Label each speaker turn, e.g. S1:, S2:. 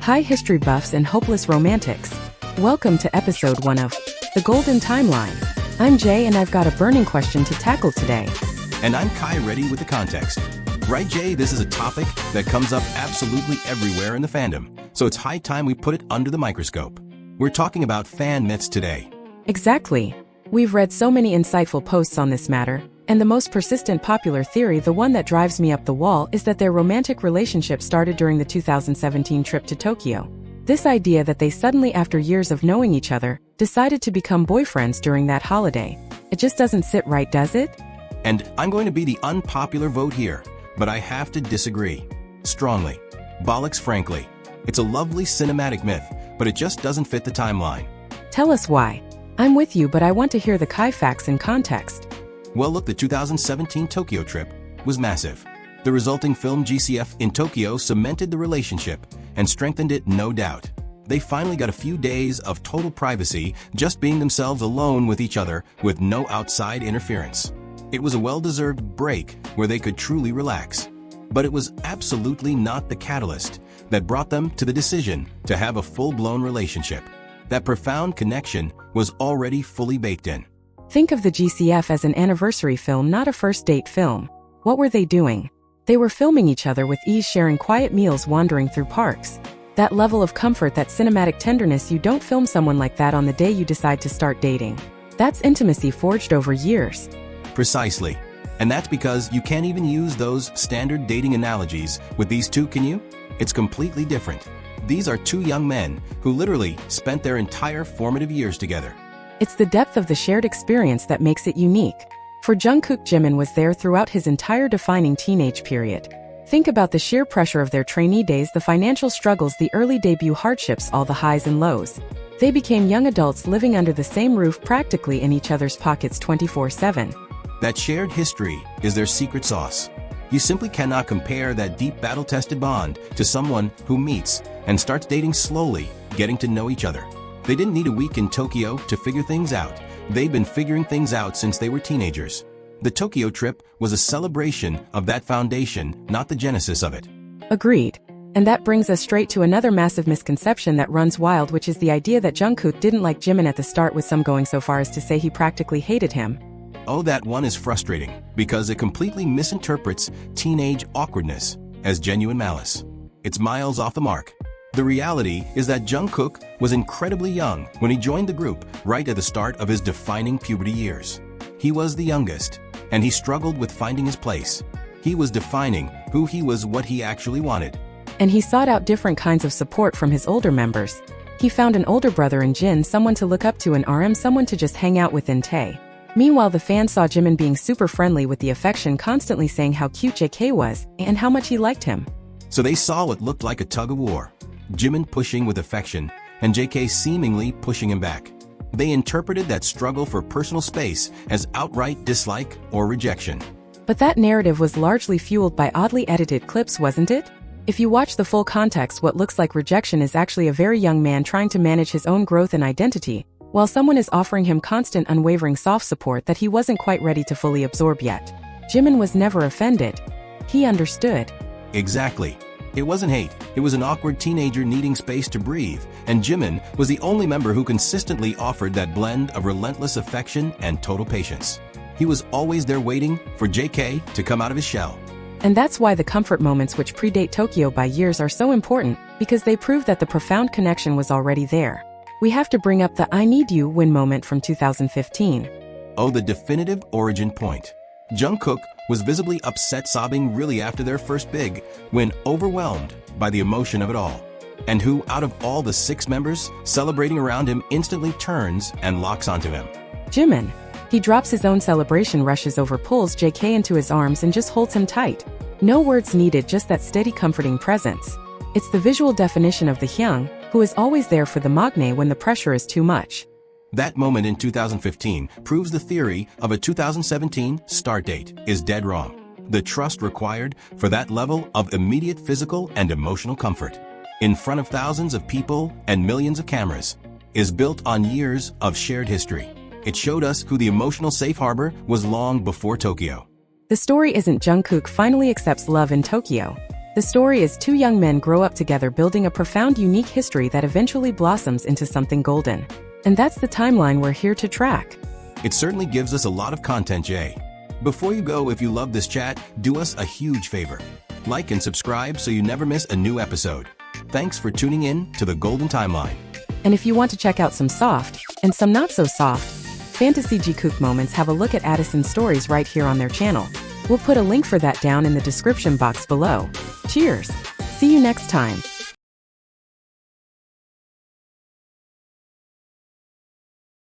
S1: Hi history buffs and hopeless romantics. Welcome to episode 1 of The Golden Timeline. I'm Jay and I've got a burning question to tackle today.
S2: And I'm Kai, ready with the context. Right, Jay, this is a topic that comes up absolutely everywhere in the fandom, so it's high time we put it under the microscope. We're talking about fan myths today.
S1: Exactly. We've read so many insightful posts on this matter, and the most persistent popular theory, the one that drives me up the wall, is that their romantic relationship started during the 2017 trip to Tokyo. This idea that they suddenly, after years of knowing each other, decided to become boyfriends during that holiday. It just doesn't sit right, does it?
S2: And I'm going to be the unpopular vote here, but I have to disagree. Strongly. Bollocks, frankly. It's a lovely cinematic myth, but it just doesn't fit the timeline.
S1: Tell us why. I'm with you, but I want to hear the Kai facts in context.
S2: Well, look, the 2017 Tokyo trip was massive. The resulting film G.C.F. in Tokyo cemented the relationship and strengthened it, no doubt. They finally got a few days of total privacy, just being themselves alone with each other with no outside interference. It was a well-deserved break where they could truly relax. But it was absolutely not the catalyst that brought them to the decision to have a full-blown relationship. That profound connection was already fully baked in.
S1: Think of the G.C.F. as an anniversary film, not a first date film. What were they doing? They were filming each other with ease, sharing quiet meals, wandering through parks. That level of comfort, that cinematic tenderness, you don't film someone like that on the day you decide to start dating. That's intimacy forged over years.
S2: Precisely. And that's because you can't even use those standard dating analogies with these two, can you? It's completely different. These are two young men who literally spent their entire formative years together.
S1: It's the depth of the shared experience that makes it unique. For Jungkook, Jimin was there throughout his entire defining teenage period. Think about the sheer pressure of their trainee days, the financial struggles, the early debut hardships, all the highs and lows. They became young adults living under the same roof, practically in each other's pockets 24/7.
S2: That shared history is their secret sauce. You simply cannot compare that deep battle-tested bond to someone who meets and starts dating slowly, getting to know each other. They didn't need a week in Tokyo to figure things out. They've been figuring things out since they were teenagers. The Tokyo trip was a celebration of that foundation, not the genesis of it.
S1: Agreed. And that brings us straight to another massive misconception that runs wild, which is the idea that Jungkook didn't like Jimin at the start, with some going so far as to say he practically hated him.
S2: Oh, that one is frustrating because it completely misinterprets teenage awkwardness as genuine malice. It's miles off the mark. The reality is that Jungkook was incredibly young when he joined the group right at the start of his defining puberty years. He was the youngest, and he struggled with finding his place. He was defining who he was, what he actually wanted.
S1: And he sought out different kinds of support from his older members. He found an older brother in Jin, someone to look up to, in RM, someone to just hang out with in Tae. Meanwhile, the fans saw Jimin being super friendly with the affection, constantly saying how cute JK was and how much he liked him.
S2: So they saw what looked like a tug-of-war. Jimin pushing with affection, and JK seemingly pushing him back. They interpreted that struggle for personal space as outright dislike or rejection.
S1: But that narrative was largely fueled by oddly edited clips, wasn't it? If you watch the full context, what looks like rejection is actually a very young man trying to manage his own growth and identity, while someone is offering him constant, unwavering soft support that he wasn't quite ready to fully absorb yet. Jimin was never offended. He understood.
S2: Exactly. It wasn't hate, it was an awkward teenager needing space to breathe, and Jimin was the only member who consistently offered that blend of relentless affection and total patience. He was always there waiting for JK to come out of his shell.
S1: And that's why the comfort moments, which predate Tokyo by years, are so important, because they prove that the profound connection was already there. We have to bring up the "I need you" win moment from 2015.
S2: Oh, the definitive origin point. Jungkook was visibly upset, sobbing really after their first big win, overwhelmed by the emotion of it all. And who, out of all the 6 members celebrating around him, instantly turns and locks onto him?
S1: Jimin. He drops his own celebration, rushes over, pulls JK into his arms, and just holds him tight. No words needed, just that steady, comforting presence. It's the visual definition of the Hyung, who is always there for the maknae when the pressure is too much.
S2: That moment in 2015 proves the theory of a 2017 start date is dead wrong. The trust required for that level of immediate physical and emotional comfort, in front of thousands of people and millions of cameras, is built on years of shared history. It showed us who the emotional safe harbor was long before Tokyo.
S1: The story isn't Jungkook finally accepts love in Tokyo. The story is two young men grow up together building a profound, unique history that eventually blossoms into something golden. And that's the timeline we're here to track.
S2: It certainly gives us a lot of content, Jay. Before you go, if you love this chat, do us a huge favor. Like and subscribe so you never miss a new episode. Thanks for tuning in to the Golden Timeline.
S1: And if you want to check out some soft, and some not so soft, fantasy JiKook moments, have a look at Addison's stories right here on their channel. We'll put a link for that down in the description box below. Cheers! See you next time.